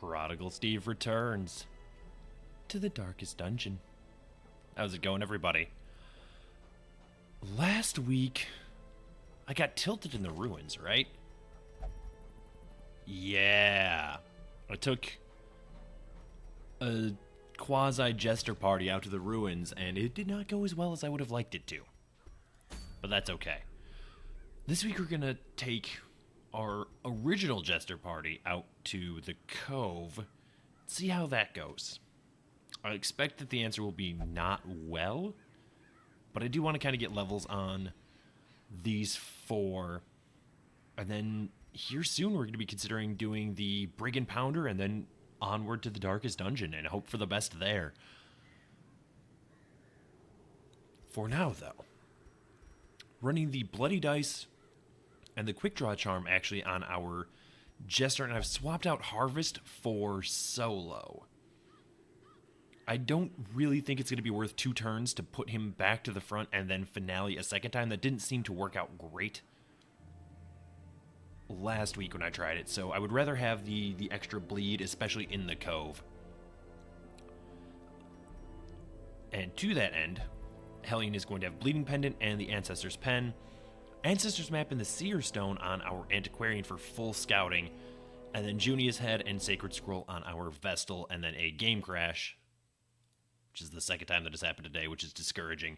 Prodigal Steve returns to the darkest dungeon. How's it going, everybody? Last week, I got tilted in the ruins, right? Yeah. I took a quasi-jester party out to the ruins, and it did not go as well as I would have liked it to. But that's okay. This week we're going to take our original jester party out to the cove, see how that goes. I expect that the answer will be not well, but I do want to kind of get levels on these four. And then here soon we're going to be considering doing the Brigand Pounder and then onward to the Darkest Dungeon and hope for the best there. For now, though, running the Bloody Dice and the Quick Draw Charm actually on our Jester, and I've swapped out Harvest for Solo. I don't really think it's going to be worth 2 turns to put him back to the front and then Finale a second time. That didn't seem to work out great last week when I tried it, so I would rather have the extra bleed, especially in the cove. And to that end, Hellion is going to have Bleeding Pendant and the Ancestor's Pen, Ancestor's Map and the Seer Stone on our Antiquarian for full scouting, and then Junia's Head and Sacred Scroll on our Vestal, and then a Game Crash, which is the second time that has happened today, which is discouraging.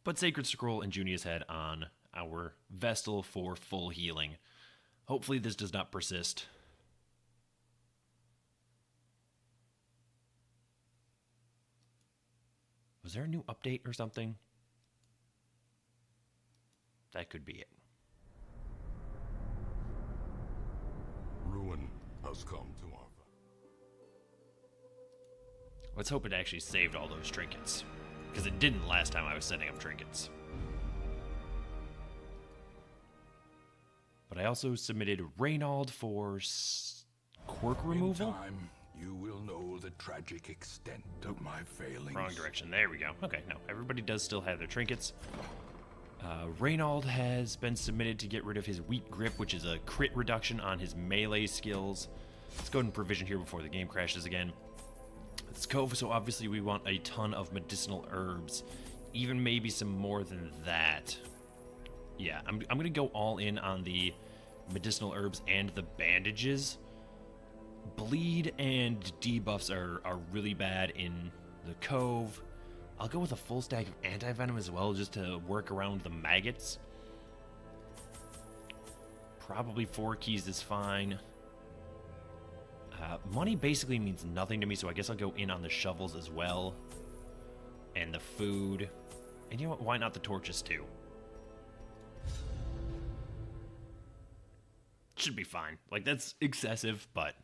But Sacred Scroll and Junia's Head on our Vestal for full healing. Hopefully this does not persist. Was there a new update or something? That could be it. Ruin has come to our... Let's hope it actually saved all those trinkets, because it didn't last time I was setting up trinkets. But I also submitted Reynald for quirk removal. In time, you will know the tragic extent of my failings. Wrong direction. There we go. Okay, no, everybody does still have their trinkets. Reynald has been submitted to get rid of his Weak Grip, which is a crit reduction on his melee skills. Let's go ahead and provision here before the game crashes again. It's Cove, so obviously we want a ton of medicinal herbs. Even maybe some more than that. Yeah, I'm going to go all in on the medicinal herbs and the bandages. Bleed and debuffs are really bad in the Cove. I'll go with a full stack of anti-venom as well, just to work around the maggots. Probably 4 keys is fine. Money basically means nothing to me, so I guess I'll go in on the shovels as well. And the food. And you know what, why not the torches too? Should be fine. Like, that's excessive, but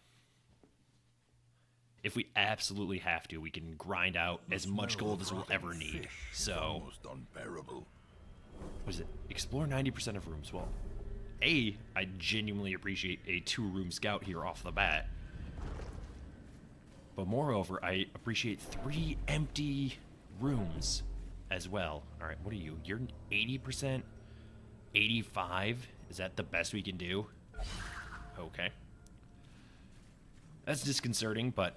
if we absolutely have to, we can grind out as much gold as we'll ever need. So, almost unbearable. What is it? Explore 90% of rooms. Well, I genuinely appreciate a 2-room scout here off the bat. But moreover, I appreciate 3 empty rooms as well. All right, what are you? You're 80%? 85? Is that the best we can do? Okay. That's disconcerting, but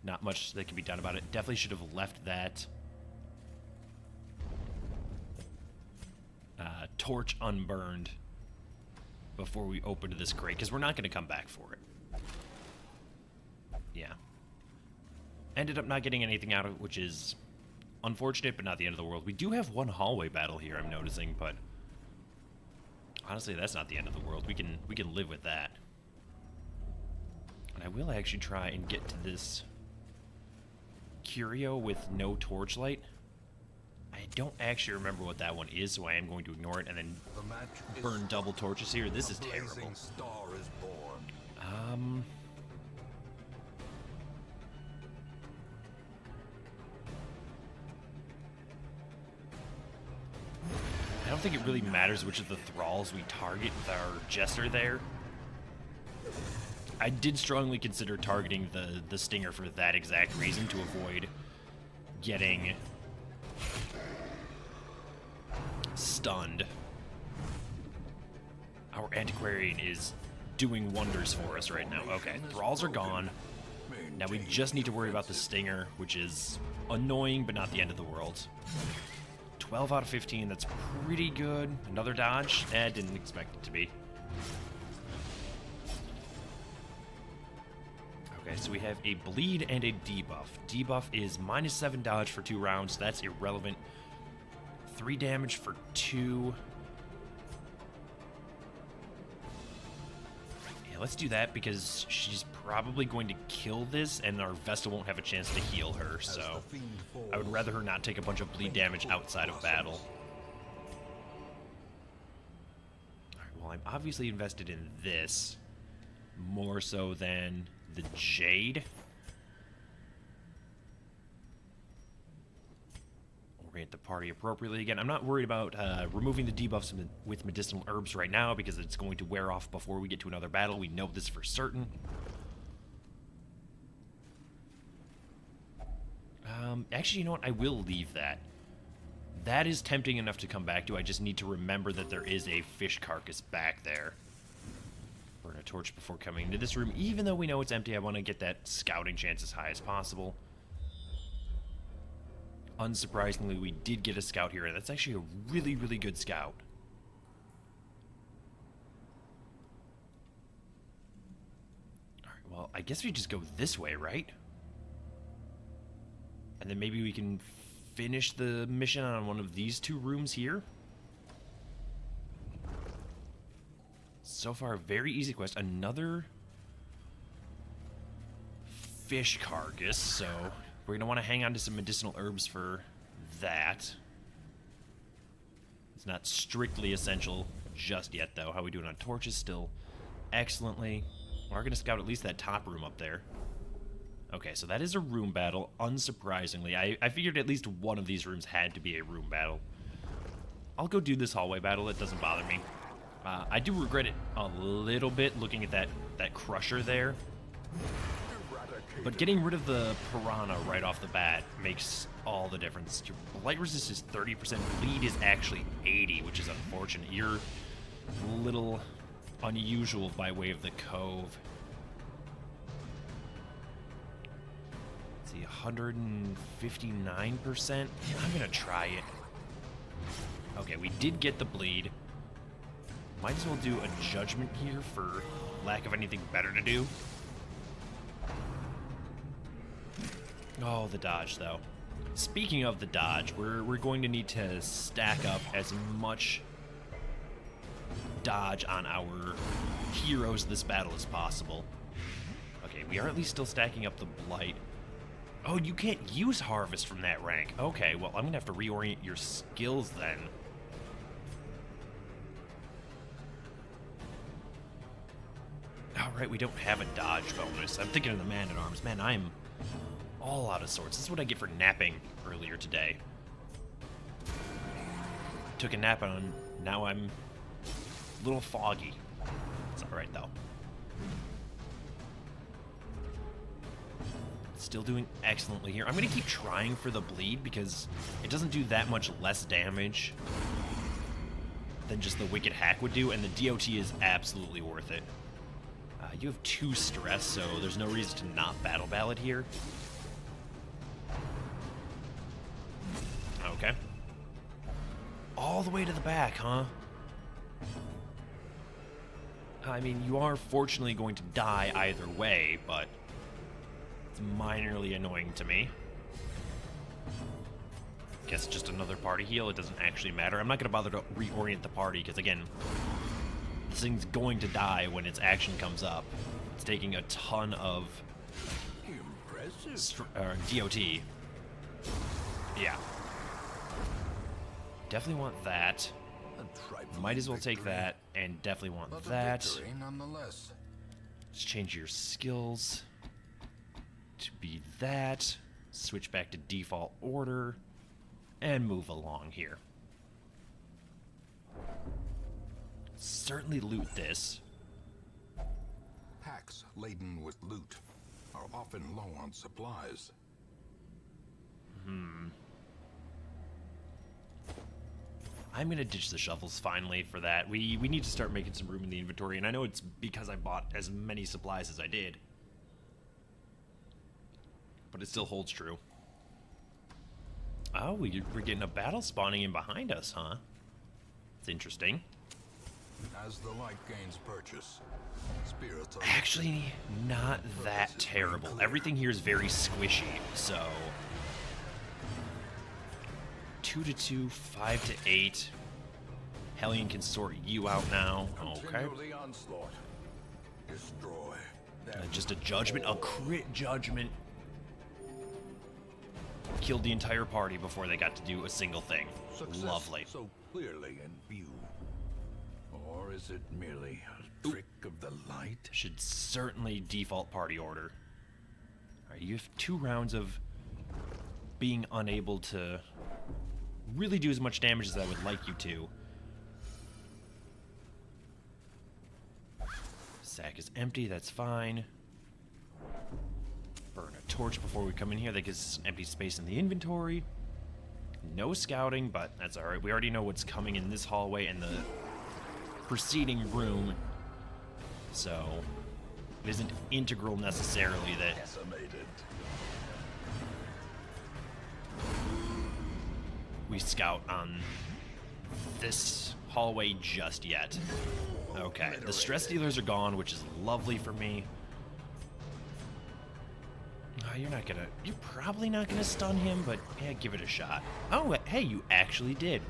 not much that can be done about it. Definitely should have left that torch unburned before we opened this crate, because we're not going to come back for it. Yeah. Ended up not getting anything out of it, which is unfortunate, but not the end of the world. We do have 1 hallway battle here, I'm noticing, but honestly, that's not the end of the world. We can live with that. And I will actually try and get to this curio with no torchlight. I don't actually remember what that one is, so I am going to ignore it and then burn double torches here. This is terrible. Star is born. I don't think it really matters which of the thralls we target with our Jester there. I did strongly consider targeting the Stinger for that exact reason, to avoid getting stunned. Our Antiquarian is doing wonders for us right now. Okay, thralls are gone. Now we just need to worry about the stinger, which is annoying, but not the end of the world. 12 out of 15, that's pretty good. Another dodge? Didn't expect it to be. Okay, so we have a bleed and a debuff. Debuff is -7 dodge for 2 rounds. That's irrelevant. 3 damage for 2. Yeah, let's do that because she's probably going to kill this, and our Vesta won't have a chance to heal her, so I would rather her not take a bunch of bleed damage outside of battle. Alright, well, I'm obviously invested in this more so than the Jade. Orient the party appropriately. Again, I'm not worried about removing the debuffs with medicinal herbs right now because it's going to wear off before we get to another battle. We know this for certain. Actually, you know what? I will leave that. That is tempting enough to come back to. I just need to remember that there is a fish carcass back there. Burn a torch before coming into this room. Even though we know it's empty, I want to get that scouting chance as high as possible. Unsurprisingly, we did get a scout here, and that's actually a really, really good scout. Alright, well, I guess we just go this way, right? And then maybe we can finish the mission on one of these 2 rooms here. So far, a very easy quest. Another fish carcass, so we're going to want to hang on to some medicinal herbs for that. It's not strictly essential just yet, though. How we doing on torches? Still excellently. We're going to scout at least that top room up there. Okay, so that is a room battle, unsurprisingly. I figured at least one of these rooms had to be a room battle. I'll go do this hallway battle. It doesn't bother me. I do regret it a little bit, looking at that crusher there. But getting rid of the piranha right off the bat makes all the difference. Your blight resist is 30%. Bleed is actually 80, which is unfortunate. You're a little unusual by way of the cove. Let's see, 159%. I'm gonna try it. Okay, we did get the bleed. Might as well do a judgment here for lack of anything better to do. Oh, the dodge, though. Speaking of the dodge, we're going to need to stack up as much dodge on our heroes this battle as possible. Okay, we are at least still stacking up the blight. Oh, you can't use harvest from that rank. Okay, well, I'm gonna have to reorient your skills then. Alright, we don't have a dodge bonus. I'm thinking of the man-at-arms. Man, I'm all out of sorts. This is what I get for napping earlier today. Took a nap on, now I'm a little foggy. It's alright, though. Still doing excellently here. I'm going to keep trying for the bleed because it doesn't do that much less damage than just the Wicked Hack would do, and the DOT is absolutely worth it. You have 2 stress, so there's no reason to not Battle Ballad here. Okay. All the way to the back, huh? I mean, you are fortunately going to die either way, but it's minorly annoying to me. Guess just another party heal. It doesn't actually matter. I'm not going to bother to reorient the party because, again, this thing's going to die when its action comes up. It's taking a ton of DOT. Yeah. Definitely want that. Might as well take that, and definitely want that. Just change your skills to be that. Switch back to default order, and move along here. Certainly loot this. Packs laden with loot are often low on supplies. I'm gonna ditch the shovels finally for that. We need to start making some room in the inventory, and I know it's because I bought as many supplies as I did. But it still holds true. Oh, we're getting a battle spawning in behind us, huh? It's interesting. As the light gains purchase, spirits are Actually, not that terrible. Everything here is very squishy, so 2 to 2, 5 to 8. Hellion can sort you out now. Okay. Continue the onslaught. Destroy. Just a judgment, a crit judgment. Killed the entire party before they got to do a single thing. Success Lovely. so clearly in view. Or is it merely a trick of the light? Should certainly default party order. Alright, you have 2 rounds of being unable to really do as much damage as I would like you to. Sack is empty, that's fine. Burn a torch before we come in here. That gives us empty space in the inventory. No scouting, but that's alright. We already know what's coming in this hallway and the preceding room. So, it isn't integral necessarily that Decimated. we scout on this hallway just yet. Okay, the stress dealers are gone, which is lovely for me. You're probably not gonna stun him, but yeah, give it a shot. Oh, hey, you actually did.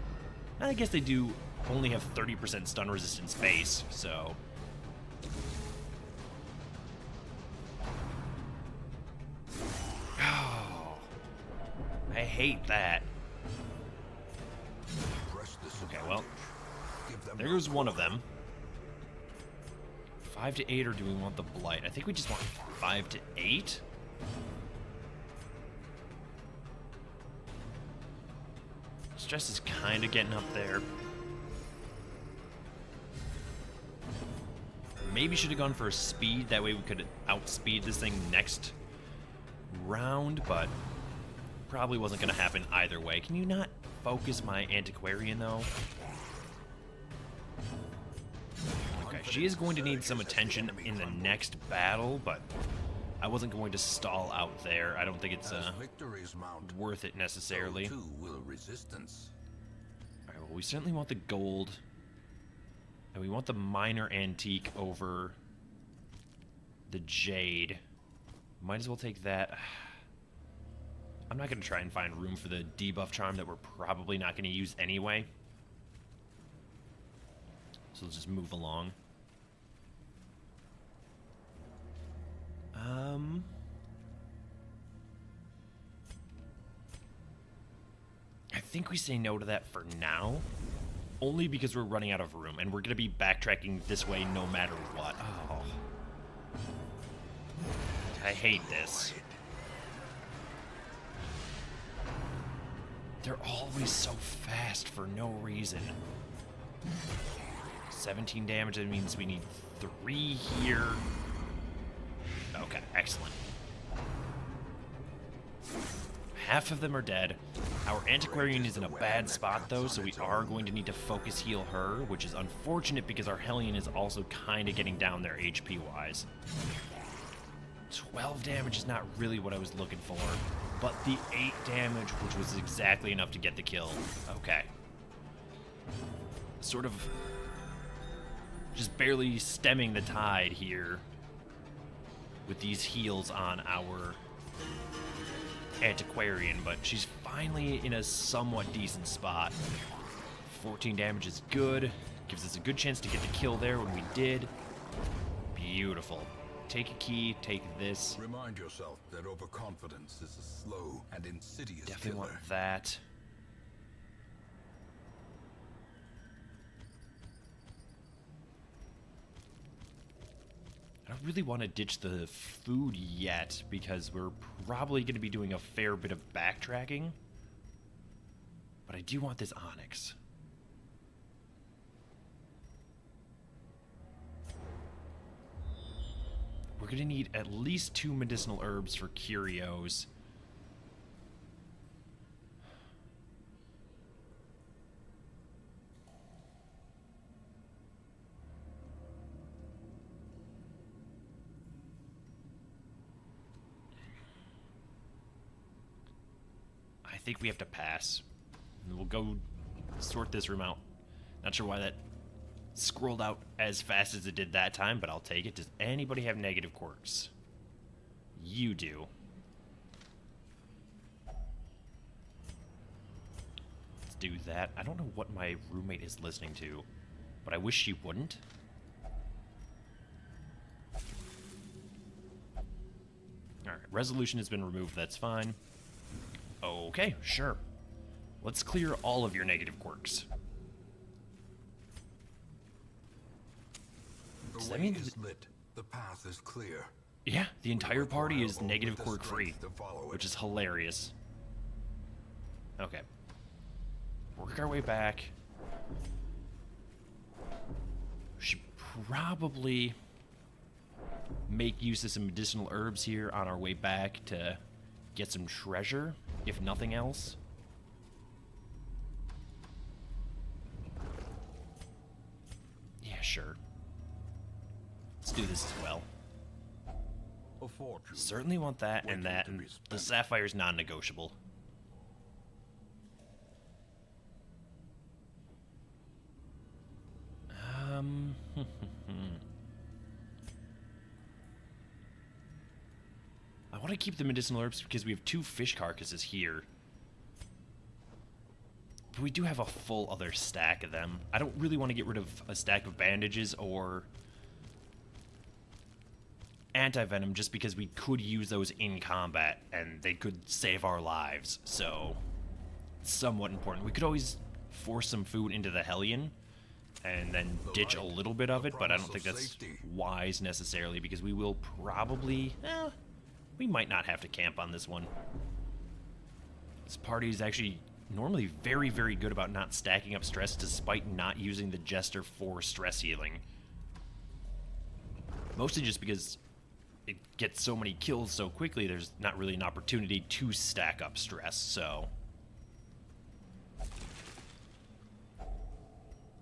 I guess they do only have 30% stun resistance base, so. Oh, I hate that. Okay, well, there goes one of them. 5 to 8, or do we want the blight? I think we just want 5 to 8. Stress is kind of getting up there. Maybe should have gone for a speed. That way we could outspeed this thing next round, but probably wasn't going to happen either way. Can you not focus my antiquarian, though? Okay, she is going to need some attention in the next battle, but I wasn't going to stall out there. I don't think it's worth it necessarily. Alright, well, we certainly want the gold. And we want the minor antique over the jade. Might as well take that. I'm not going to try and find room for the debuff charm that we're probably not going to use anyway. So let's just move along. I think we say no to that for now. Only because we're running out of room, and we're going to be backtracking this way no matter what. Oh. I hate this. They're always so fast for no reason. 17 damage, that means we need 3 here. Okay, excellent. Half of them are dead. Our antiquarian is in a bad spot, though, so we are going to need to focus heal her, which is unfortunate because our Hellion is also kind of getting down there HP-wise. 12 damage is not really what I was looking for, but the 8 damage, which was exactly enough to get the kill. Okay. Sort of just barely stemming the tide here with these heals on our antiquarian, but she's finally in a somewhat decent spot. 14 damage is good. Gives us a good chance to get the kill there when we did. Beautiful. Take a key, take this. Remind yourself that overconfidence is a slow and insidious Definitely killer. want that. I don't really want to ditch the food yet because we're probably going to be doing a fair bit of backtracking. But I do want this onyx. We're going to need at least 2 medicinal herbs for curios. think we have to pass. And we'll go sort this room out. Not sure why that scrolled out as fast as it did that time, but I'll take it. Does anybody have negative quirks? You do. Let's do that. I don't know what my roommate is listening to, but I wish she wouldn't. Alright, resolution has been removed, that's fine. Okay, sure. Let's clear all of your negative quirks. Does that mean lit. The path is clear. Yeah, the entire party is negative quirk free, which is hilarious. Okay. Work our way back. Should probably make use of some medicinal herbs here on our way back to get some treasure, if nothing else. Yeah, sure. Let's do this as well. A fortune. Certainly want that and that, and the sapphire's non-negotiable. I want to keep the medicinal herbs because we have 2 fish carcasses here. But we do have a full other stack of them. I don't really want to get rid of a stack of bandages or anti-venom just because we could use those in combat and they could save our lives. So, it's somewhat important. We could always force some food into the Hellion and then ditch a little bit of it, but I don't think that's wise necessarily because we will probably... we might not have to camp on this one. This party is actually normally very, very good about not stacking up stress despite not using the Jester for stress healing. Mostly just because it gets so many kills so quickly, there's not really an opportunity to stack up stress, so...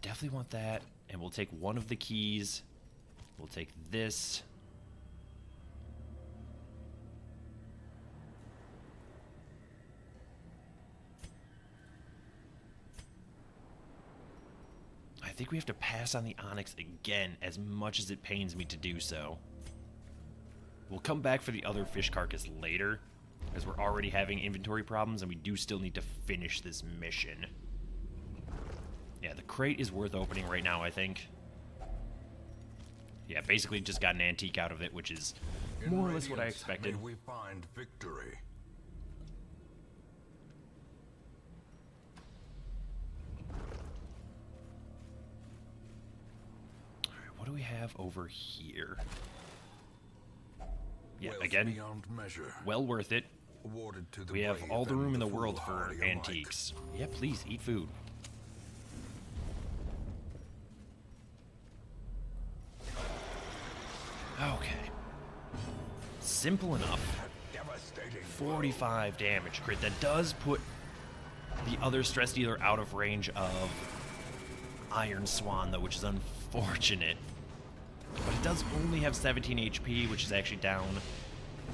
Definitely want that, and we'll take one of the keys. We'll take this. I think we have to pass on the Onyx again, as much as it pains me to do so. We'll come back for the other fish carcass later, as we're already having inventory problems, and we do still need to finish this mission. Yeah, the crate is worth opening right now, I think. Yeah, basically just got an antique out of it, which is more or less what I expected. May we find victory. Alright, what do we have over here? Yeah, Wealth again, beyond measure. well worth it. Awarded to the We have brave all the and room in the world for foolhardy alike. antiques. Yeah, please, eat food. Okay. Simple enough. Devastating. 45 damage crit. That does put the other stress dealer out of range of Iron Swan, though, which is unfortunate. But it does only have 17 HP, which is actually down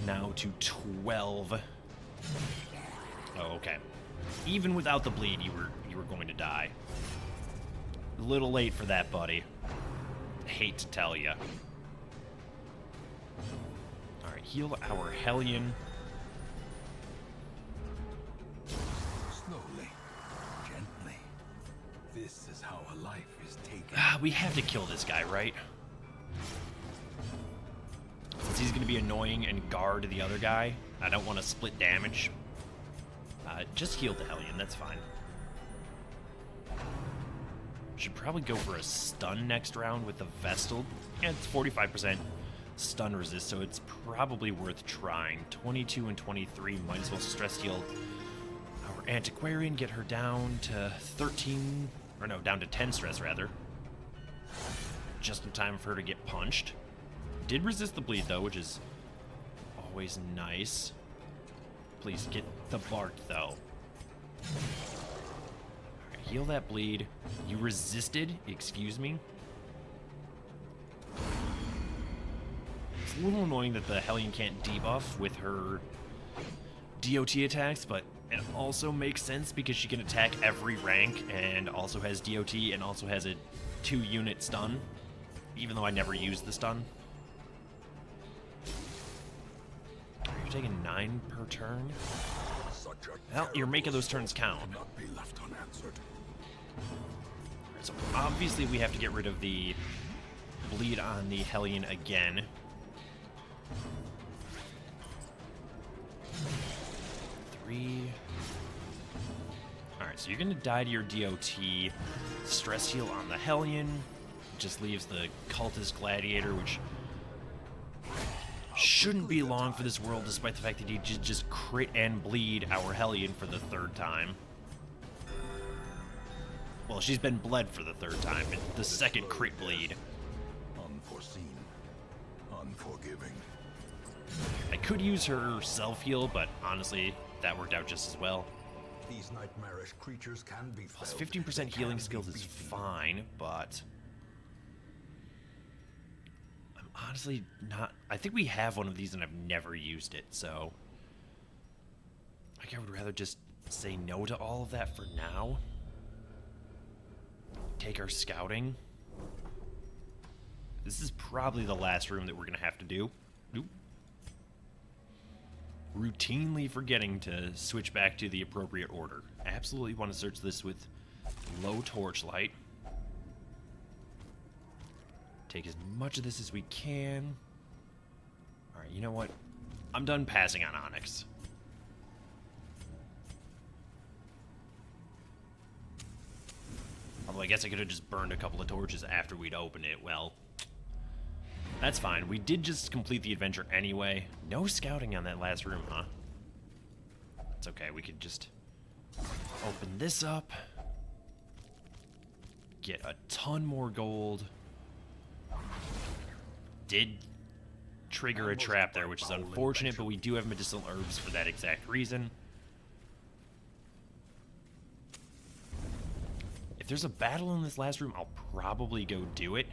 now to 12. Oh, okay. Even without the bleed, you were going to die. A little late for that, buddy. Hate to tell ya. Alright, heal our Hellion. Slowly, gently. This is how a life is taken. We have to kill this guy, right? Since he's going to be annoying and guard the other guy, I don't want to split damage. Just heal the Hellion, that's fine. Should probably go for a stun next round with the Vestal. Yeah, it's 45% stun resist, so it's probably worth trying. 22 and 23, might as well stress heal our Antiquarian, get her down to 13, or no, down to 10 stress rather. Just in time for her to get punched. Did resist the bleed though, which is always nice. Please get the Bart though. Alright, heal that bleed. You resisted, excuse me. It's a little annoying that the Hellion can't debuff with her DOT attacks, but It also makes sense because she can attack every rank and also has DOT and also has a 2-unit stun, even though I never used the stun. You're taking 9 per turn? Well, you're making those turns count. Cannot be left unanswered. So obviously we have to get rid of the bleed on the Hellion again. Alright, so you're gonna die to your DOT. Stress heal on the Hellion. Just leaves the Cultist Gladiator, which shouldn't be long for this world, despite the fact that he just crit and bleed our Hellion for the 3rd time. Well, she's been bled for the 3rd time, and the 2nd crit bleed. Unforeseen. Unforgiving. I could use her self-heal, but honestly, that worked out just as well. These nightmarish creatures can be Plus felled. 15% They healing can skills be is beaten. fine, but I'm honestly not... I think we have one of these and I've never used it, so I think I would rather just say no to all of that for now. Take our scouting. This is probably the last room that we're going to have to do. Oop. Routinely forgetting to switch back to the appropriate order. Absolutely want to search this with low torchlight. Take as much of this as we can. Alright, you know what? I'm done passing on Onyx. Although I guess I could have just burned a couple of torches after we'd opened it. Well, that's fine. We did just complete the adventure anyway. No scouting on that last room, huh? It's okay. We could just open this up. Get a ton more gold. Did trigger a trap there, which is unfortunate, but we do have medicinal herbs for that exact reason. If there's a battle in this last room, I'll probably go do it.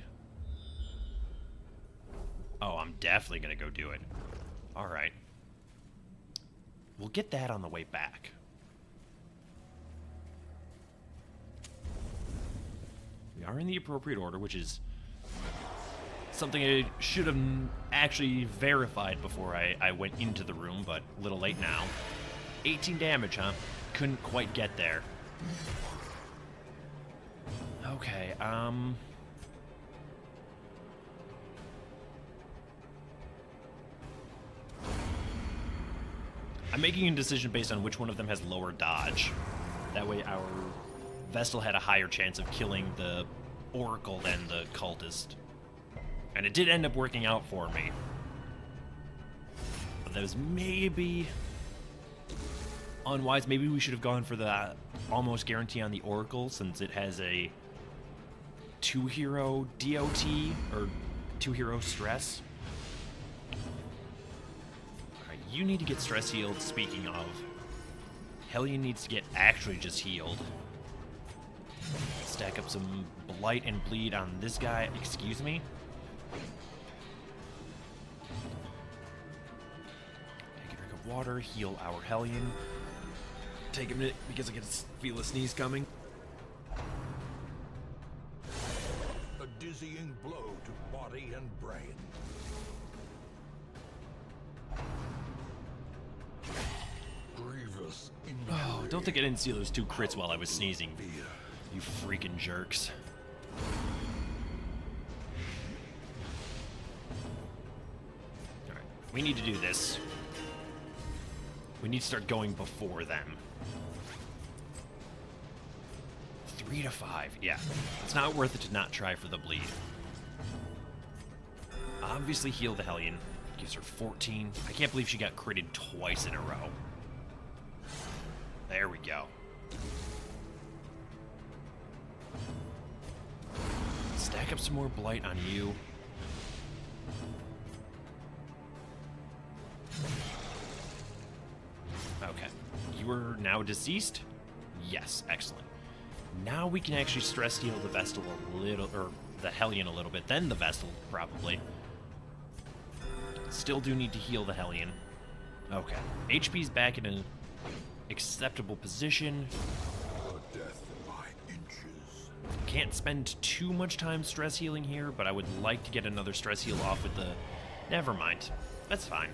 Oh, I'm definitely gonna go do it. Alright. We'll get that on the way back. We are in the appropriate order, which is something I should have actually verified before I went into the room, but a little late now. 18 damage, huh? Couldn't quite get there. Okay, I'm making a decision based on which one of them has lower dodge. That way our Vestal had a higher chance of killing the Oracle than the Cultist. And it did end up working out for me. But that was maybe unwise. Maybe we should have gone for the almost guarantee on the Oracle, since it has a 2-hero DOT, or 2-hero stress. Alright, you need to get stress healed, speaking of. Hellion needs to get actually just healed. Stack up some blight and bleed on this guy. Excuse me? Take a drink of water, heal our Hellion. Take a minute because I can feel a sneeze coming. A dizzying blow to body and brain. Grievous injury. Oh, don't think I didn't see those 2 crits while I was sneezing. You freaking jerks. Alright, we need to do this. We need to start going before them. 3 to 5, yeah. It's not worth it to not try for the bleed. Obviously heal the Hellion. Gives her 14. I can't believe she got critted twice in a row. There we go. Stack up some more blight on you. Okay. You are now deceased? Yes, excellent. Now we can actually stress heal the Vestal a little, or the Hellion a little bit, then the Vestal, probably. Still do need to heal the Hellion. Okay. HP's back in a acceptable position. The death by inches. Can't spend too much time stress healing here, but I would like to get another stress heal off with the... Never mind. That's fine.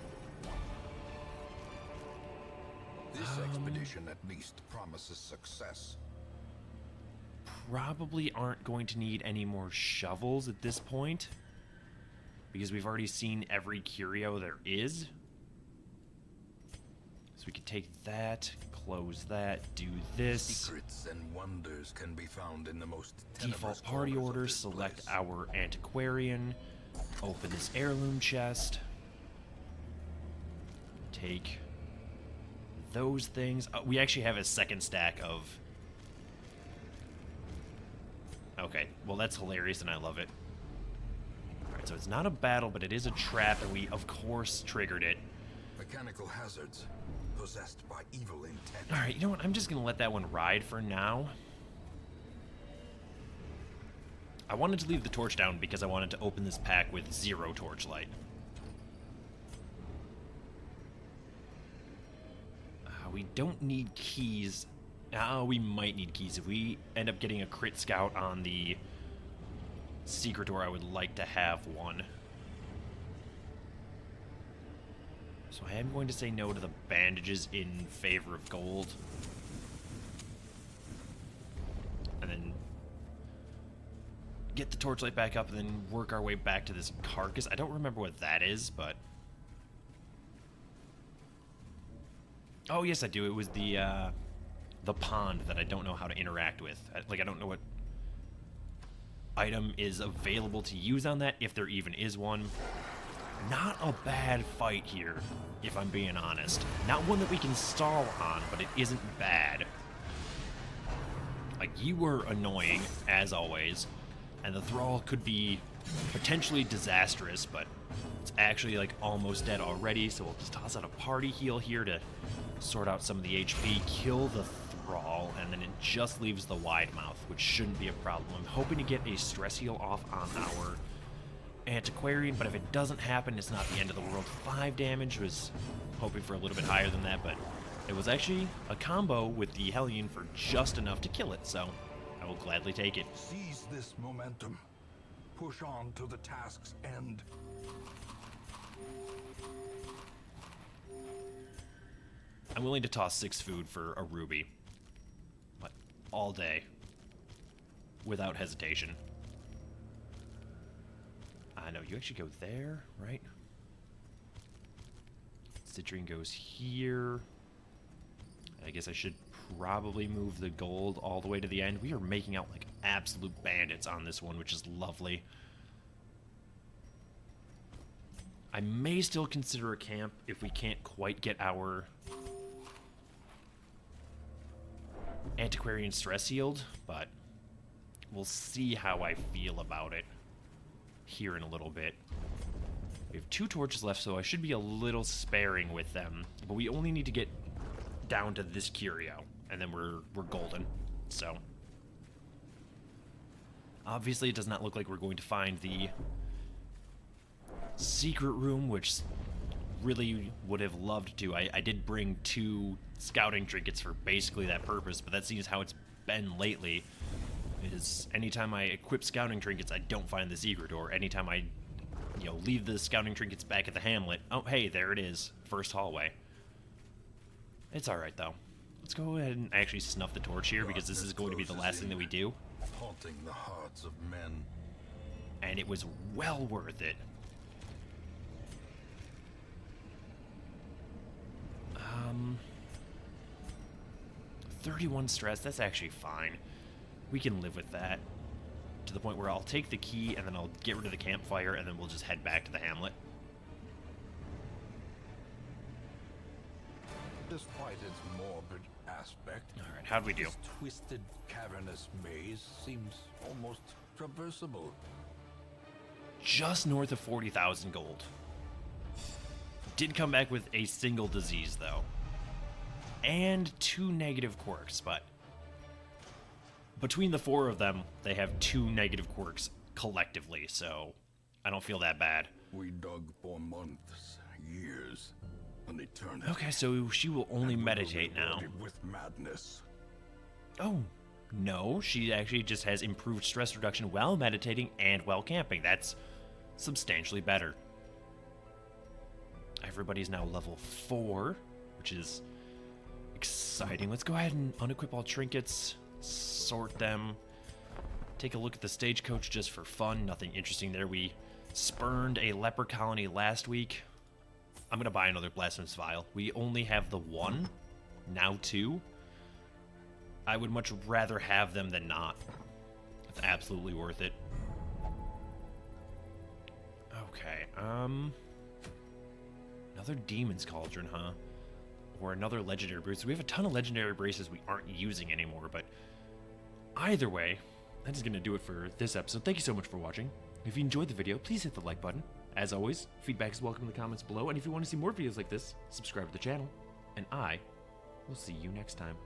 This expedition at least promises success. Probably aren't going to need any more shovels at this point, because we've already seen every curio there is. So we could take that, close that, do this. Secrets and wonders can be found in the most Default party order, select our antiquarian, open this heirloom chest, take those things. We actually have a second stack of... Okay, well that's hilarious and I love it. Alright, so it's not a battle, but it is a trap, and we of course triggered it. Mechanical hazards possessed by evil intent. Alright, you know what? I'm just gonna let that one ride for now. I wanted to leave the torch down because I wanted to open this pack with 0 torchlight. We don't need keys. We might need keys. If we end up getting a crit scout on the secret door, I would like to have one. So I am going to say no to the bandages in favor of gold. And then get the torchlight back up and then work our way back to this carcass. I don't remember what that is, but... Oh, yes, I do. It was the pond that I don't know how to interact with. I don't know what item is available to use on that, if there even is one. Not a bad fight here, if I'm being honest. Not one that we can stall on, but it isn't bad. Like, you were annoying, as always, and the thrall could be potentially disastrous, but it's actually, like, almost dead already, so we'll just toss out a party heal here to sort out some of the HP, kill the thrall, and then it just leaves the wide mouth, which shouldn't be a problem. I'm hoping to get a stress heal off on our antiquarian, but if it doesn't happen, it's not the end of the world. 5 damage, was hoping for a little bit higher than that, but it was actually a combo with the Hellion for just enough to kill it, so I will gladly take it. Seize this momentum. Push on to the task's end. I'm willing to toss 6 food for a ruby. But all day. Without hesitation. I know, you actually go there, right? Citrine goes here. I guess I should probably move the gold all the way to the end. We are making out like absolute bandits on this one, which is lovely. I may still consider a camp if we can't quite get our antiquarian stress healed, but we'll see how I feel about it here in a little bit. We have 2 torches left, so I should be a little sparing with them, but we only need to get down to this curio, and then we're golden. So obviously it does not look like we're going to find the secret room, which really would have loved to. I did bring 2 scouting trinkets for basically that purpose, but that seems how it's been lately. Is anytime I equip scouting trinkets, I don't find the secret door. Anytime I, leave the scouting trinkets back at the hamlet, oh hey, there it is, first hallway. It's all right though. Let's go ahead and actually snuff the torch here, because this is going to be the last thing that we do. Haunting the hearts of men. And it was well worth it. 31 stress, that's actually fine. We can live with that. To the point where I'll take the key, and then I'll get rid of the campfire, and then we'll just head back to the hamlet. Despite its morbid aspect, Alright, how'd we do? this twisted, cavernous maze seems almost traversable. Just north of 40,000 gold. Did come back with a single disease, though. And 2 negative quirks, but between the 4 of them, they have 2 negative quirks collectively, so I don't feel that bad. We dug for months, years, and eternity. Okay, so she will only And we will meditate now. reward it with madness. Oh, no, she actually just has improved stress reduction while meditating and while camping. That's substantially better. Everybody's now level 4, which is exciting. Let's go ahead and unequip all trinkets, sort them, take a look at the stagecoach just for fun. Nothing interesting there. We spurned a leper colony last week. I'm going to buy another blasphemous vial. We only have the 1, now 2. I would much rather have them than not. It's absolutely worth it. Okay, another Demon's Cauldron, huh? Or another Legendary Brace. We have a ton of Legendary Braces we aren't using anymore, but either way, that is going to do it for this episode. Thank you so much for watching. If you enjoyed the video, please hit the like button. As always, feedback is welcome in the comments below, and if you want to see more videos like this, subscribe to the channel, and I will see you next time.